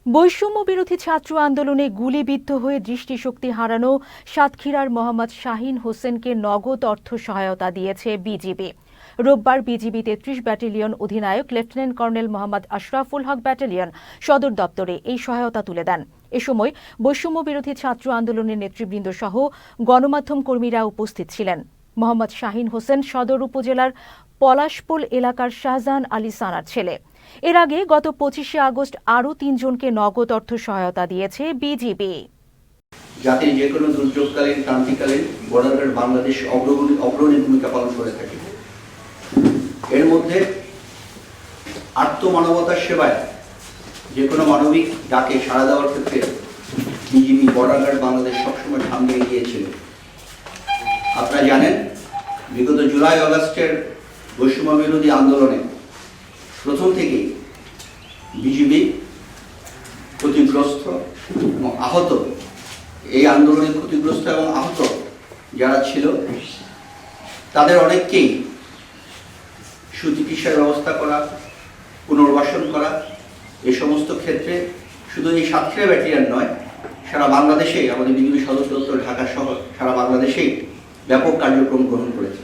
বৈষম্য বিরোধী ছাত্র আন্দোলনে গুলিবিদ্ধ হয়ে দৃষ্টিশক্তি হারানো সাতক্ষীরার মোহাম্মদ শাহীন হোসেনকে নগদ অর্থ সহায়তা দিয়েছে বিজিবি। রোববার বিজিবি ৩৩ ব্যাটালিয়ন অধিনায়ক লেফটেন্যান্ট কর্নেল মোহাম্মদ আশরাফুল হক ব্যাটালিয়ন সদর দপ্তরে এই সহায়তা তুলে দেন। এ সময় বৈষম্য বিরোধী ছাত্র আন্দোলনের নেতৃবৃন্দ সহ গণমাধ্যম কর্মীরা উপস্থিত ছিলেন। মোহাম্মদ শাহীন হোসেন সদর উপজেলার পলাশপুল এলাকার শাহজাহান আলী সানার ছেলে। এর আগে গত ২৫শে আগস্ট আরও ৩ জনকে নগদ অর্থ সহায়তা দিয়েছে বিজিবি। জাতির যে কোনো দুর্যোগকালীন ক্রান্তিকালীন বর্ডার গার্ড বাংলাদেশ অগ্রণী ভূমিকা পালন করে থাকে। এর মধ্যে আত্মমানবতার সেবায় যে কোনো মানবিক ডাকে সাড়া দেওয়ার ক্ষেত্রে বিজিবি বর্ডার গার্ড বাংলাদেশ সবসময় সামনে এগিয়েছিল। আপনারা জানেন, বিগত জুলাই আগস্টের বৈষম্য বিরোধী আন্দোলনে প্রথম থেকেই বিজিবি ক্ষতিগ্রস্ত এবং আহত, এই আন্দোলনে ক্ষতিগ্রস্ত এবং আহত যারা ছিল তাদের অনেককেই সুচিকিৎসার ব্যবস্থা করা, পুনর্বাসন করা, এই সমস্ত ক্ষেত্রে শুধু এই সাতক্ষীরা ব্যাটালিয়ন নয়, সারা বাংলাদেশেই আমাদের বিজিবি সদর দপ্তর ঢাকা সহ সারা বাংলাদেশেই ব্যাপক কার্যক্রম গ্রহণ করেছে।